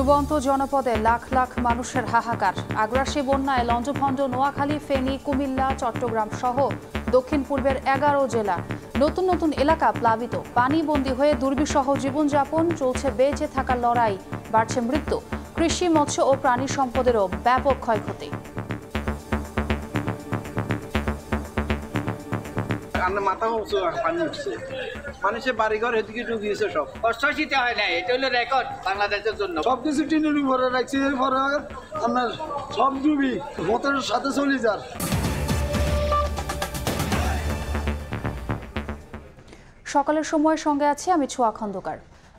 ডুবন্ত জনপদে লাখ লাখ মানুষের হাহাকার। আগ্রাসী বন্যায় লঞ্চভঞ্জ, নোয়াখালী, ফেনী, কুমিল্লা, চট্টগ্রাম সহ দক্ষিণ পূর্বের 11 জেলা। নতুন নতুন এলাকা প্লাবিত, পানিবন্দী হয়ে দুর্বিষহ জীবনযাপন চলছে, বেঁচে থাকার লড়াই, বাড়ছে মৃত্যু। কৃষি, মৎস্য ও প্রাণী সম্পদেরও ব্যাপক ক্ষয়ক্ষতি। মাথা পানি উঠছে, মানুষের বাড়িঘর এদিকে ঢুকিয়েছে, সব কষ্টশীতে হয় না। এটা হলো রেকর্ড বাংলাদেশের জন্য। সবকিছু টিনুরি ভরে রাখছি, এরপরে আপনার সব ডুবি মতের সাথে চলে যান। সকালের সময় সঙ্গে আছি আমি ছোয়া খন্দকার।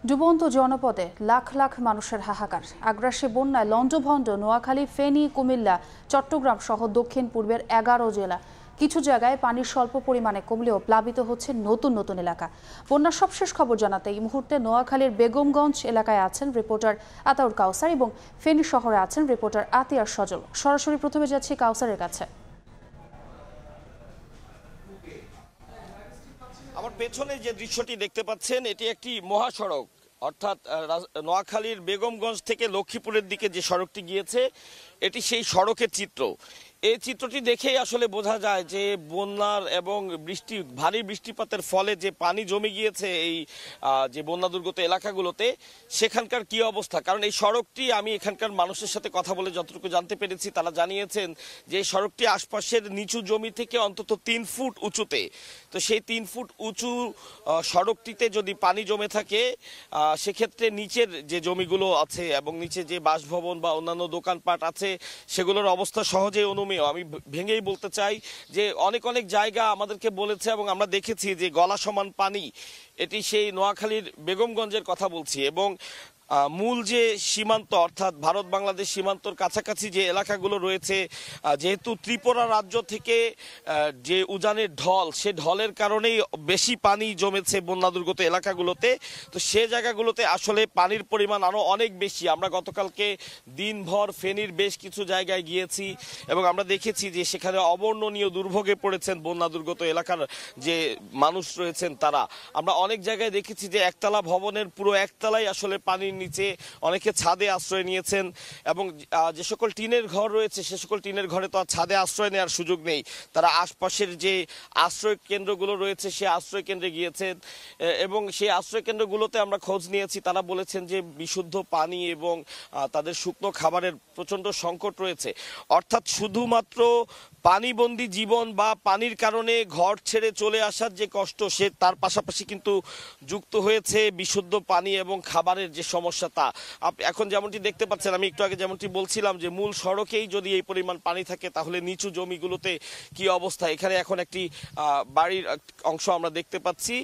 ডুবন্ত জনপদে লাখ লাখ মানুষের হাহাকার। আগ্রাসী বন্যায় লঞ্চভঞ্জ, নোয়াখালী, ফেনী, কুমিল্লা, চট্টগ্রাম সহ দক্ষিণ পূর্বের 11 জেলা। কিছু জায়গায় পানির স্বল্প পরিমাণে কমলেও প্লাবিত হচ্ছে নতুন নতুন এলাকা। বন্যার সবশেষ খবর জানাতে এই মুহূর্তে নোয়াখালীর বেগমগঞ্জ এলাকায় আছেন রিপোর্টার আতাউর কাউসার এবং ফেনী শহরে আছেন রিপোর্টার আতিয়ার সজল। সরাসরি প্রথমে যাচ্ছি কাউসারের কাছে। আমার পেছনে যে দৃশ্যটি দেখতে পাচ্ছেন, এটি একটি মহাসড়ক, অর্থাৎ নোয়াখালীর বেগমগঞ্জ থেকে লক্ষ্মীপুরের দিকে যে সড়কটি গিয়েছে, এটি সেই সড়কের চিত্র। এই চিত্রটি দেখেই আসলে বোঝা যায় যে বন্যার এবং ভারী বৃষ্টিপাতের ফলে যে পানি জমে গিয়েছে এই যে বন্যা দুর্গত এলাকাগুলোতে, সেখানকার কি অবস্থা। কারণ এই সড়কটি, আমি এখানকার মানুষের সাথে কথা বলে যতটুকু জানতে পেরেছি, তারা জানিয়েছেন যে এই সড়কটি আশপাশের নিচু জমি থেকে অন্তত 3 ফুট উঁচুতে। তো সেই 3 ফুট উঁচু সড়কটিতে যদি পানি জমে থাকে, সেক্ষেত্রে নিচের যে জমিগুলো আছে এবং নিচে যে বাসভবন বা অন্যান্য দোকানপাট আছে, সেগুলোর অবস্থা সহজেই অনুমেয়। আমি ভেঙেই বলতে চাই যে অনেক অনেক জায়গা আমাদেরকে বলেছে এবং আমরা দেখেছি যে গলা সমান পানি। এটি সেই নোয়াখালীর বেগমগঞ্জের কথা বলছি। এবং মূল যে সীমান্ত, অর্থাৎ ভারত বাংলাদেশ সীমান্তর কাছাকাছি যে এলাকাগুলো রয়েছে, যেহেতু ত্রিপুরা রাজ্য থেকে যে উজানের ঢল, সে ঢলের কারণেই বেশি পানি জমেছে বন্যা দুর্গত এলাকাগুলোতে। তো সে জায়গাগুলোতে আসলে পানির পরিমাণ আরও অনেক বেশি। আমরা গতকালকে দিনভর ফেনীর বেশ কিছু জায়গায় গিয়েছি এবং আমরা দেখেছি যে সেখানে অবর্ণনীয় দুর্ভোগে পড়েছেন বন্যা দুর্গত এলাকার যে মানুষ রয়েছেন তারা। আমরা অনেক জায়গায় দেখেছি যে একতলা ভবনের পুরো একতলাই আসলে পানির নিচে, অনেকে ছাদে আশ্রয় নিয়েছেন এবং যে সকল টিনের ঘর রয়েছে, সে সকল টিনের ঘরে তো আর ছাদে আশ্রয় নেওয়ার সুযোগ নেই। তারা আশপাশের যে আশ্রয় কেন্দ্রগুলো রয়েছে, সে আশ্রয় কেন্দ্রে গিয়েছেন এবং সেই আশ্রয় কেন্দ্রগুলোতে আমরা খোঁজ নিয়েছি। তারা বলেছেন যে বিশুদ্ধ পানি এবং তাদের শুকনো খাবারের প্রচণ্ড সংকট রয়েছে। অর্থাৎ শুধুমাত্র পানিবন্দী জীবন বা পানির কারণে ঘর ছেড়ে চলে আসার যে কষ্ট, সে তার পাশাপাশি কিন্তু যুক্ত হয়েছে বিশুদ্ধ পানি এবং খাবারের যে সমস্যা, তা এখন যেমনটি দেখতে পাচ্ছেন, আমি একটু আগে যেমনটি বলছিলাম যে মূল সড়কেই যদি এই পরিমাণ পানি থাকে, তাহলে নিচু জমিগুলোতে কি অবস্থা। এখানে এখন একটি বাড়ির অংশ আমরা দেখতে পাচ্ছি,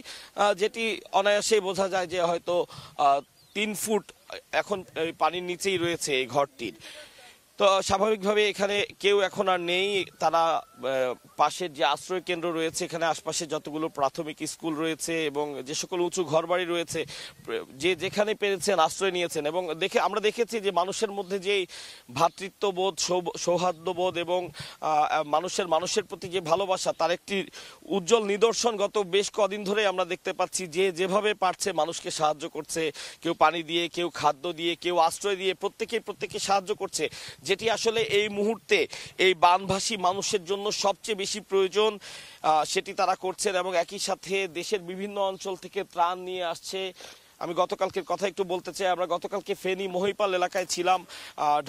যেটি অনায়াসেই বোঝা যায় যে হয়তো 3 ফুট এখন পানির নিচেই রয়েছে এই ঘরটির। তো স্বাভাবিকভাবে এখানে কেউ এখন আর নেই। তারা পাশের যে আশ্রয় কেন্দ্র রয়েছে, এখানে আশপাশে যতগুলো প্রাথমিক স্কুল রয়েছে এবং যে সকল উঁচু ঘরবাড়ি রয়েছে, যে যেখানে পেরেছেন আশ্রয় নিয়েছেন। এবং আমরা দেখেছি যে মানুষের মধ্যে যে ভ্রাতৃত্ববোধ, সৌহার্দ্যবোধ এবং মানুষের প্রতি যে ভালোবাসা, তার একটি উজ্জ্বল নিদর্শন গত বেশ কদিন ধরে আমরা দেখতে পাচ্ছি। যে যেভাবে পারছে মানুষকে সাহায্য করছে, কেউ পানি দিয়ে, কেউ খাদ্য দিয়ে, কেউ আশ্রয় দিয়ে, প্রত্যেকে সাহায্য করছে, যেটি আসলে এই মুহূর্তে এই বানভাসী মানুষের জন্য সবচেয়ে বেশি প্রয়োজন, সেটি তারা করছেন। এবং একই সাথে দেশের বিভিন্ন অঞ্চল থেকে ত্রাণ নিয়ে আসছে। আমি গতকালকের কথা একটু বলতে চাই। আমরা গতকালকে ফেনী মহিপাল এলাকায় ছিলাম।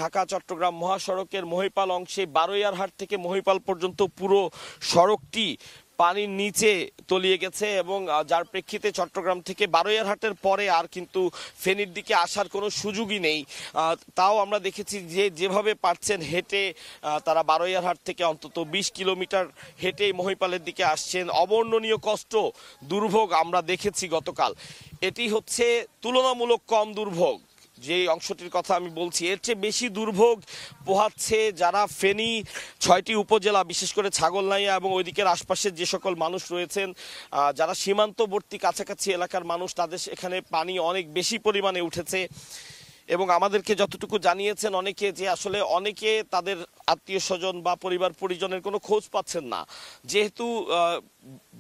ঢাকা চট্টগ্রাম মহাসড়কের মহিপাল অংশে বারৈয়ারহাট থেকে মহিপাল পর্যন্ত পুরো সড়কটি পানির নিচে তলিয়ে গেছে এবং যার প্রেক্ষিতে চট্টগ্রাম থেকে বারৈয়ারহাটের পরে আর কিন্তু ফেনীর দিকে আসার কোনো সুযোগই নেই। তাও আমরা দেখেছি যে যেভাবে পারছেন হেঁটে তারা বারৈয়ারহাট থেকে অন্তত 20 কিলোমিটার হেঁটে মহিপালের দিকে আসছেন। অবর্ণনীয় কষ্ট, দুর্ভোগ আমরা দেখেছি গতকাল। এটি হচ্ছে তুলনামূলক কম দুর্ভোগ। যে অংশটির কথা আমি বলছি, এর চেয়ে বেশি দুর্ভোগ পোহাচ্ছে যারা ফেনী 6টি উপজেলা, বিশেষ করে ছাগলনাইয়া এবং ওই দিকের আশপাশের যে সকল মানুষ রয়েছেন, যারা সীমান্তবর্তী কাছাকাছি এলাকার মানুষ, তাদের এখানে পানি অনেক বেশি পরিমাণে উঠেছে। এবং আমাদেরকে যতটুকু জানিয়েছেন অনেকে, যে আসলে অনেকে তাদের আত্মীয় স্বজন বা পরিবার পরিজনের কোনো খোঁজ পাচ্ছেন না, যেহেতু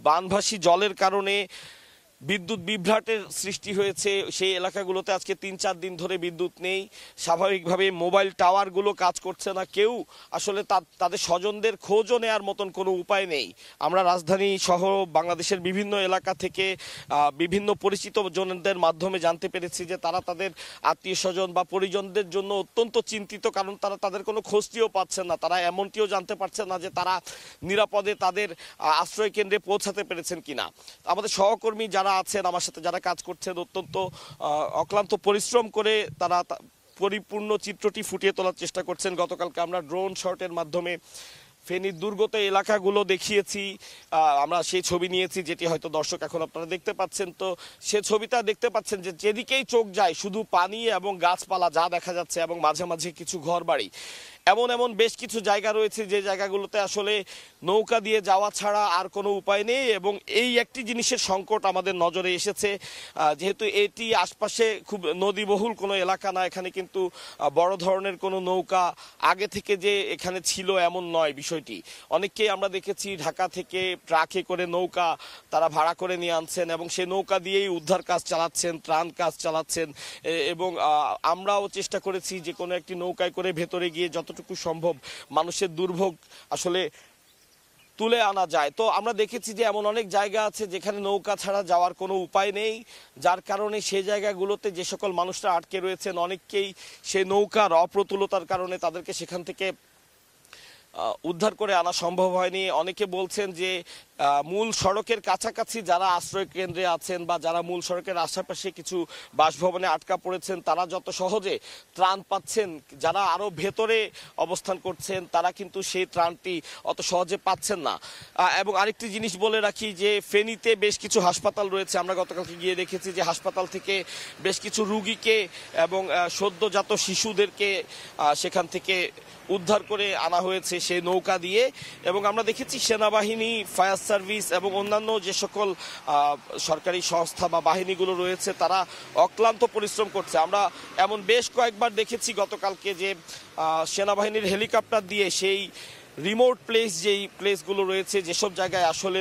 বানভাসী জলের কারণে বিদ্যুৎ বিভ্রাটের সৃষ্টি হয়েছে। সেই এলাকাগুলোতে আজকে 3-4 দিন ধরে বিদ্যুৎ নেই। স্বাভাবিকভাবে মোবাইল টাওয়ারগুলো কাজ করছে না। কেউ আসলে তাদের স্বজনদের খোঁজও নেওয়ার মতন কোনো উপায় নেই। আমরা রাজধানী সহ বাংলাদেশের বিভিন্ন এলাকা থেকে বিভিন্ন পরিচিত জনদের মাধ্যমে জানতে পেরেছি যে তারা তাদের আত্মীয় স্বজন বা পরিজনদের জন্য অত্যন্ত চিন্তিত, কারণ তারা তাদের কোনো খোঁজটিও পাচ্ছেন না। তারা এমনটিও জানতে পারছেন না যে তারা নিরাপদে তাদের আশ্রয় কেন্দ্রে পৌঁছাতে পেরেছেন কিনা। আমাদের সহকর্মী যারা আছেন, আমার সাথে যারা কাজ করছেন, অত্যন্ত অক্লান্ত পরিশ্রম করে তারা পরিপূর্ণ চিত্রটি ফুটিয়ে তোলার চেষ্টা করছেন। গতকালকে আমরা ড্রোন শটের মাধ্যমে ফেনীর দুর্গত এলাকাগুলো দেখিয়েছি, আমরা সেই ছবি নিয়েছি যেটি হয়তো দর্শক এখন আপনারা দেখতে পাচ্ছেন। তো সে ছবিটা দেখতে পাচ্ছেন যে যেদিকেই চোখ যায় শুধু পানি এবং গাছপালা যা দেখা যাচ্ছে, এবং মাঝে মাঝে কিছু ঘরবাড়ি। এমন বেশ কিছু জায়গা রয়েছে যে জায়গাগুলোতে আসলে নৌকা দিয়ে যাওয়া ছাড়া আর কোনো উপায় নেই, এবং এই একটি জিনিসের সংকট আমাদের নজরে এসেছে। যেহেতু এটি আশপাশে খুব নদীবহুল কোনো এলাকা না, এখানে কিন্তু বড় ধরনের কোনো নৌকা আগে থেকে যে এখানে ছিল এমন নয় বিষয়টি। অনেককেই আমরা দেখেছি ঢাকা থেকে ট্রাকে করে নৌকা তারা ভাড়া করে নিয়ে আনছেন এবং সেই নৌকা দিয়েই উদ্ধার কাজ চালাচ্ছেন, ত্রাণ কাজ চালাচ্ছেন। এবং আমরাও চেষ্টা করেছি যে কোনো একটি নৌকায় করে ভেতরে গিয়ে যতটুকু সম্ভব মানুষের দুর্ভোগ আসলে তুলে আনা যায়। তো আমরা দেখেছি যে এমন অনেক জায়গা আছে যেখানে নৌকা ছাড়া যাওয়ার কোনো উপায় নেই, যার কারণে সেই জায়গাগুলোতে যে সকল মানুষরা আটকে রয়েছেন অনেককেই সেই নৌকার অপ্রতুলতার কারণে তাদেরকে সেখান থেকে উদ্ধার করে আনা সম্ভব হয়নি। অনেকে বলছেন যে মূল সড়কের কাছাকাছি যারা আশ্রয় কেন্দ্রে আছেন বা যারা মূল সড়কের আশেপাশে কিছু বাসভবনে আটকা পড়েছেন তারা যত সহজে ত্রাণ পাচ্ছেন, যারা আরো ভেতরে অবস্থান করছেন তারা কিন্তু সেই ত্রাণটি অত সহজে পাচ্ছেন না। এবং আরেকটি জিনিস বলে রাখি যে ফেনীতে বেশ কিছু হাসপাতাল রয়েছে। আমরা গতকালকে গিয়ে দেখেছি যে হাসপাতাল থেকে বেশ কিছু রুগীকে এবং সদ্যজাত শিশুদেরকে সেখান থেকে উদ্ধার করে আনা হয়েছে সেই নৌকা দিয়ে। এবং আমরা দেখেছি সেনাবাহিনী, ফায়ার সার্ভিস এবং অন্যান্য যে সকল সরকারি সংস্থা বা বাহিনীগুলো রয়েছে তারা অক্লান্ত পরিশ্রম করছে। আমরা এমন বেশ কয়েকবার দেখেছি গতকালকে যে সেনাবাহিনীর হেলিকপ্টার দিয়ে সেই রিমোট প্লেস যেই প্লেসগুলো রয়েছে, যেসব জায়গায় আসলে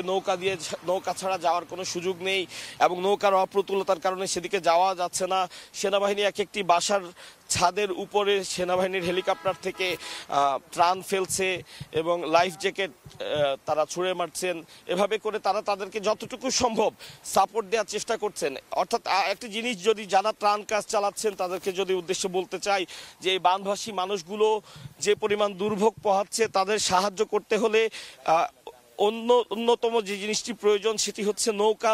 নৌকা ছাড়া যাওয়ার কোনো সুযোগ নেই এবং নৌকার অপ্রতুলতার কারণে সেদিকে যাওয়া যাচ্ছে না, সেনাবাহিনী এক একটি বাসার ছাদের উপরে সেনাবাহিনীর হেলিকপ্টার থেকে ত্রাণ ফেলছে এবং লাইফ জ্যাকেট তারা ছুঁড়ে মারছেন। এভাবে করে তারা তাদেরকে যতটুকু সম্ভব সাপোর্ট দেওয়ার চেষ্টা করছেন। অর্থাৎ একটি জিনিস যদি যারা ত্রাণ কাজ চালাচ্ছেন তাদেরকে যদি উদ্দেশ্য বলতে চাই যে এই বানভাসী মানুষগুলো যে পরিমাণ দুর্ভোগ পোহাচ্ছে তাদের সাহায্য করতে হলে অন্যতম যে জিনিসটি প্রয়োজন সেটি হচ্ছে নৌকা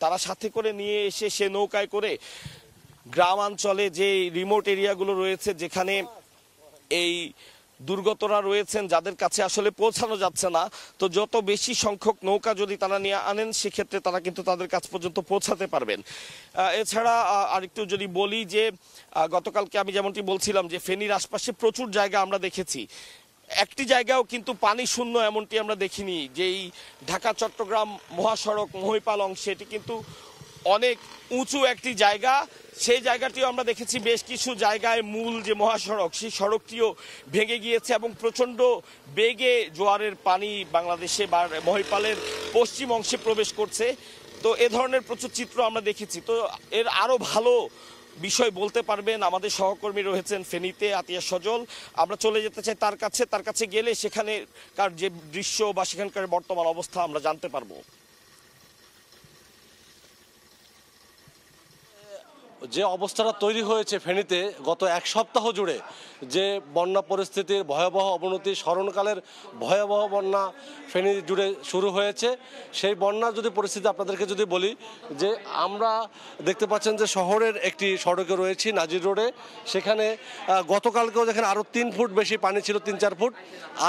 তারা সাথে করে নিয়ে এসে সে নৌকায় করে গ্রামাঞ্চলে যে রিমোট এরিয়াগুলো রয়েছে যেখানে এই দুর্গতরা রয়েছেন যাদের কাছে আসলে পৌঁছানো যাচ্ছে না, তো যত বেশি সংখ্যক নৌকা যদি তারা নিয়ে আনেন সেক্ষেত্রে তারা কিন্তু তাদের কাছ পর্যন্ত পৌঁছাতে পারবেন। এছাড়া আরেকটু যদি বলি যে গতকালকে আমি যেমনটি বলছিলাম যে ফেনীর আশপাশে প্রচুর জায়গা আমরা দেখেছি, একটি জায়গাও কিন্তু পানি শূন্য এমনটি আমরা দেখিনি। যেই ঢাকা চট্টগ্রাম মহাসড়ক মহিপাল অংশে এটি কিন্তু অনেক উঁচু একটি জায়গা, সেই জায়গাটিও আমরা দেখেছি বেশ কিছু জায়গায় মূল যে মহাসড়ক সেই সড়কটিও ভেঙে গিয়েছে এবং প্রচণ্ড বেগে জোয়ারের পানি বাংলাদেশে বা মহিপালের পশ্চিম অংশে প্রবেশ করছে। তো এ ধরনের প্রচুর চিত্র আমরা দেখেছি। তো এর আরও ভালো বিষয় বলতে পারবেন আমাদের সহকর্মী রয়েছেন ফেনীতে, আতিয়া সজল। আমরা চলে যেতে চাই তার কাছে গেলে সেখানেকার যে দৃশ্য বা সেখানকার বর্তমান অবস্থা আমরা জানতে পারবো। যে অবস্থাটা তৈরি হয়েছে ফেনীতে গত এক সপ্তাহ জুড়ে, যে বন্যা পরিস্থিতির ভয়াবহ অবনতি, স্মরণকালের ভয়াবহ বন্যা ফেনী জুড়ে শুরু হয়েছে, সেই বন্যার যদি পরিস্থিতি আপনাদেরকে যদি বলি যে আমরা দেখতে পাচ্ছেন যে শহরের একটি সড়কে রয়েছি নাজির রোডে, সেখানে গতকালকেও দেখেন আরও 3 ফুট বেশি পানি ছিল, 3-4 ফুট,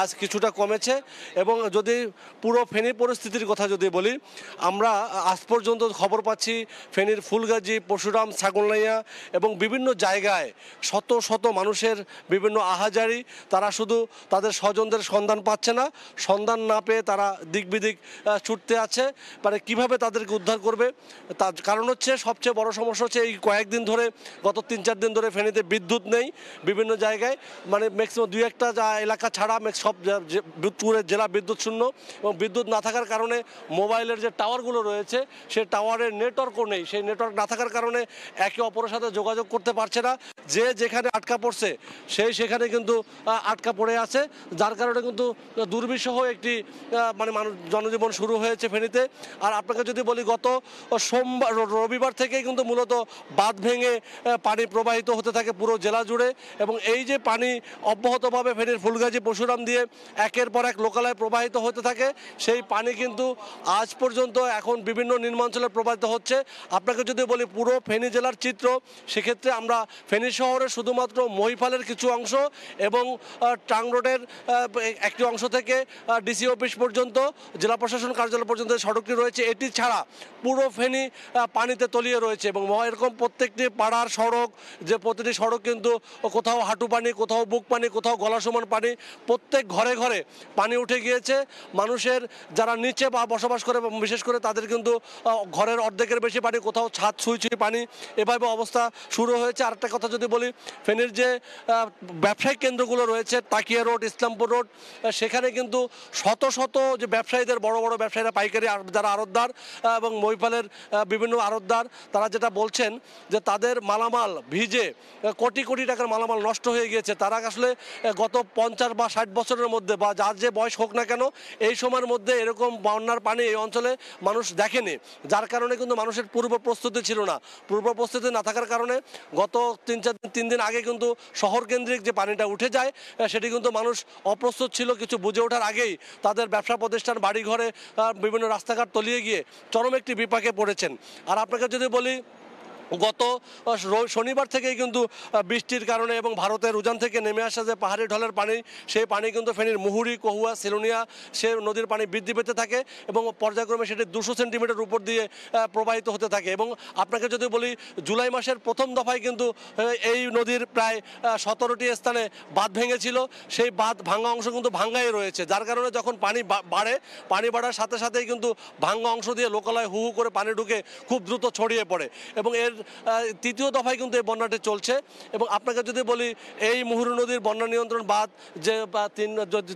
আজ কিছুটা কমেছে। এবং যদি পুরো ফেনী পরিস্থিতির কথা যদি বলি, আমরা আজ পর্যন্ত খবর পাচ্ছি ফেনীর ফুলগাজী, পরশুরাম, ছাগলনাইয়া এবং বিভিন্ন জায়গায় শত শত মানুষের বিভিন্ন আহাজারি, তারা শুধু তাদের স্বজনদের সন্ধান পাচ্ছে না, সন্ধান না পেয়ে তারা দিক বিদিক ছুটতে আছে, মানে কিভাবে তাদেরকে উদ্ধার করবে। তার কারণ হচ্ছে সবচেয়ে বড় সমস্যা হচ্ছে এই কয়েকদিন ধরে, গত 3-4 দিন ধরে ফেনীতে বিদ্যুৎ নেই বিভিন্ন জায়গায়, মানে ম্যাক্সিমাম 2-1টা এলাকা ছাড়া সব পুরো জেলা বিদ্যুৎ শূন্য। এবং বিদ্যুৎ না থাকার কারণে মোবাইলের যে টাওয়ারগুলো রয়েছে সেই টাওয়ারের নেটওয়ার্কও নেই, সেই নেটওয়ার্ক না থাকার কারণে একে অপরের সাথে যোগাযোগ করতে পারছে না, যে যেখানে আটকা পড়ছে সেই সেখানে কিন্তু আটকা পড়ে আছে, যার কারণে কিন্তু দুর্বিষহ একটি মানে মানুষ জনজীবন শুরু হয়েছে ফেনীতে। আর আপনাকে যদি বলি, গত রবিবার থেকেই কিন্তু মূলত বাঁধ ভেঙে পানি প্রবাহিত হতে থাকে পুরো জেলা জুড়ে, এবং এই যে পানি অব্যাহতভাবে ফেনীর ফুলগাজী পরশুরাম দিয়ে একের পর এক লোকালয়ে প্রবাহিত হতে থাকে, সেই পানি কিন্তু আজ পর্যন্ত এখন বিভিন্ন নিম্নাঞ্চলে প্রবাহিত হচ্ছে। আপনাকে যদি বলি পুরো ফেনী জেলার চিত্র, সেক্ষেত্রে আমরা ফেনী শহরের শুধুমাত্র মহিফালের কিছু অংশ এবং টাং রোডের একটি অংশ থেকে ডিসি অফিস পর্যন্ত, জেলা প্রশাসন কার্যালয় পর্যন্ত সড়কটি রয়েছে, এটি ছাড়া পুরো ফেনী পানিতে তলিয়ে রয়েছে। এবং এরকম প্রত্যেকটি পাড়ার সড়ক, যে প্রতিটি সড়ক কিন্তু কোথাও হাঁটু পানি, কোথাও বুক পানি, কোথাও গলা সমান পানি, প্রত্যেক ঘরে ঘরে পানি উঠে গিয়েছে। মানুষের যারা নিচে বা বসবাস করে, বিশেষ করে তাদের কিন্তু ঘরের অর্ধেকের বেশি পানি, কোথাও ছাদ ছুঁই ছুঁই পানি, এভাবে অবস্থা শুরু হয়েছে। আরেকটা কথা যদি বলি, ফেনীর যে ব্যবসায়িক কেন্দ্রগুলো রয়েছে, তাকিয়া রোড, ইসলামপুর রোড, সেখানে কিন্তু শত শত যে ব্যবসায়ীদের, বড় বড় ব্যবসায়ীরা, পাইকারি যারা আড়তদার এবং মহিফালের বিভিন্ন আড়তদার, তারা যেটা বলছেন যে তাদের মালামাল ভিজে কোটি কোটি টাকার মালামাল নষ্ট হয়ে গিয়েছে। তারা আসলে গত 50 বা 60 বছরের মধ্যে, বা যার যে বয়স হোক না কেন, এই সময়ের মধ্যে এরকম বন্যার পানি এই অঞ্চলে মানুষ দেখেনি, যার কারণে কিন্তু মানুষের পূর্ব প্রস্তুতি ছিল না। পূর্ব প্রস্তুতি না থাকার কারণে গত 3 দিন আগে কিন্তু শহর কেন্দ্রিক যে পানিটা উঠে যায়, সেটি কিন্তু মানুষ অপ্রস্তুত ছিল। কিছু বুঝে ওঠার আগেই তাদের ব্যবসা প্রতিষ্ঠান, বাড়িঘরে, বিভিন্ন রাস্তাঘাট তলিয়ে গিয়ে চরম একটি বিপাকে পড়েছেন। আর আপনাকে যদি বলি, গত শনিবার থেকেই কিন্তু বৃষ্টির কারণে এবং ভারতের উজান থেকে নেমে আসা যে পাহাড়ি ঢলের পানি, সেই পানি কিন্তু ফেনীর মুহুরী, কহুয়া, সেলুনিয়া সে নদীর পানি বৃদ্ধি পেতে থাকে এবং পর্যায়ক্রমে সেটি 200 সেন্টিমিটার উপর দিয়ে প্রবাহিত হতে থাকে। এবং আপনাকে যদি বলি, জুলাই মাসের প্রথম দফায় কিন্তু এই নদীর প্রায় 17টি স্থানে বাঁধ ভেঙেছিল। সেই বাঁধ ভাঙা অংশ কিন্তু ভাঙ্গাই রয়েছে, যার কারণে যখন পানি বাড়ে, পানি বাড়ার সাথে সাথেই কিন্তু ভাঙ্গা অংশ দিয়ে লোকালয়ে হু হু করে পানি ঢুকে খুব দ্রুত ছড়িয়ে পড়ে। এবং এর তৃতীয় দফায় কিন্তু এই বন্যাটি চলছে। এবং আপনাকে যদি বলি, এই মুহুরী নদীর বন্যা নিয়ন্ত্রণ বাঁধ, যে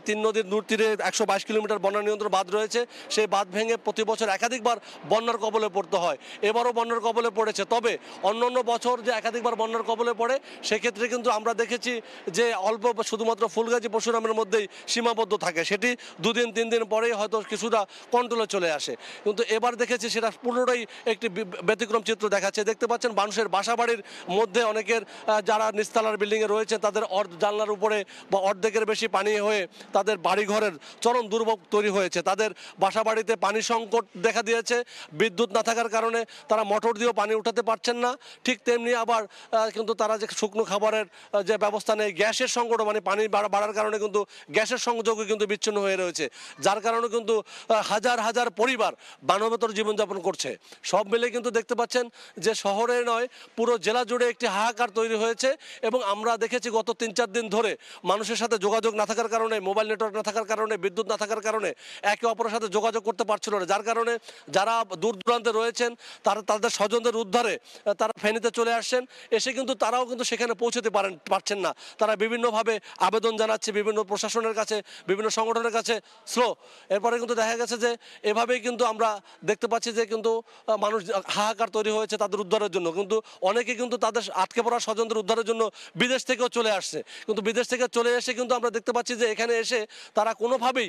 3 নদীর নূর তীরে 122 কিলোমিটার বন্যা নিয়ন্ত্রণ বাঁধ রয়েছে, সেই বাঁধ ভেঙে প্রতি বছর একাধিকবার বন্যার কবলে পড়তে হয়। এবারও বন্যার কবলে পড়েছে। তবে অন্যান্য বছর যে একাধিকবার বন্যার কবলে পড়ে, সেক্ষেত্রে কিন্তু আমরা দেখেছি যে অল্প, শুধুমাত্র ফুলগাজী পরশুরামের মধ্যেই সীমাবদ্ধ থাকে, সেটি 2 দিন 3 দিন পরেই হয়তো কিছুটা কন্ট্রোলে চলে আসে। কিন্তু এবার দেখেছি সেটা পুরোটাই একটি ব্যতিক্রম চিত্র দেখাচ্ছে। দেখতে পাচ্ছেন মানুষের বাসাবাড়ির মধ্যে অনেকের, যারা নিচতলার বিল্ডিংয়ে রয়েছে, তাদের জানলার উপরে বা অর্ধেকের বেশি পানি হয়ে তাদের বাড়িঘরের চরম দুর্ভোগ তৈরি হয়েছে। তাদের বাসাবাড়িতে পানি সংকট দেখা দিয়েছে। বিদ্যুৎ না থাকার কারণে তারা মোটর দিয়েও পানি উঠাতে পারছেন না। ঠিক তেমনি আবার কিন্তু তারা যে শুকনো খাবারের যে ব্যবস্থা নেই, গ্যাসের সংকট, মানে পানি বাড়ার কারণে কিন্তু গ্যাসের সংযোগও কিন্তু বিচ্ছিন্ন হয়ে রয়েছে, যার কারণে কিন্তু হাজার হাজার পরিবার বানবতর জীবনযাপন করছে। সব মিলে কিন্তু দেখতে পাচ্ছেন যে শহরে নয়, পুরো জেলা জুড়ে একটি হাহাকার তৈরি হয়েছে। এবং আমরা দেখেছি গত 3-4 দিন ধরে মানুষের সাথে যোগাযোগ না থাকার কারণে, মোবাইল নেটওয়ার্ক না থাকার কারণে, বিদ্যুৎ না থাকার কারণে একে অপরের সাথে যোগাযোগ করতে পারছিল না, যার কারণে যারা দূর দূরান্তে রয়েছেন তারা তাদের স্বজনদের উদ্ধারে তারা ফেনীতে চলে আসছেন। এসে কিন্তু তারাও কিন্তু সেখানে পৌঁছতে পারছেন না। তারা বিভিন্নভাবে আবেদন জানাচ্ছে বিভিন্ন প্রশাসনের কাছে, বিভিন্ন সংগঠনের কাছে, স্লো। এরপরে কিন্তু দেখা গেছে যে এভাবেই কিন্তু আমরা দেখতে পাচ্ছি যে কিন্তু মানুষ হাহাকার তৈরি হয়েছে তাদের উদ্ধারের জন্য। কিন্তু অনেকে কিন্তু তাদের আটকে পড়া স্বজনদের উদ্ধারের জন্য বিদেশ থেকেও চলে আসছে। কিন্তু বিদেশ থেকে চলে এসে কিন্তু আমরা দেখতে পাচ্ছি যে এখানে এসে তারা কোনোভাবেই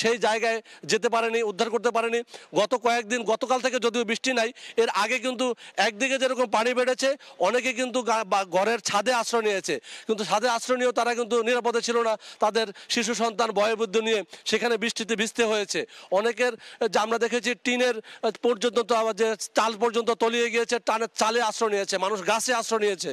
সেই জায়গায় যেতে পারেনি, উদ্ধার করতে পারেনি। গত কয়েকদিন, গতকাল থেকে যদিও বৃষ্টি নাই, এর আগে কিন্তু একদিকে যেরকম পানি বেড়েছে, অনেকে কিন্তু ঘরের ছাদে আশ্রয় নিয়েছে। কিন্তু ছাদে আশ্রয় নিয়েও তারা কিন্তু নিরাপদে ছিল না। তাদের শিশু সন্তান, বয়োবৃদ্ধ নিয়ে সেখানে বৃষ্টিতে ভিজতে হয়েছে। অনেকের যে আমরা দেখেছি টিনের পর্যন্ত, যে চাল পর্যন্ত তলিয়ে গিয়েছে, টানের চালে আশ্রয় নিয়েছে, মানুষ গাছে আশ্রয় নিয়েছে।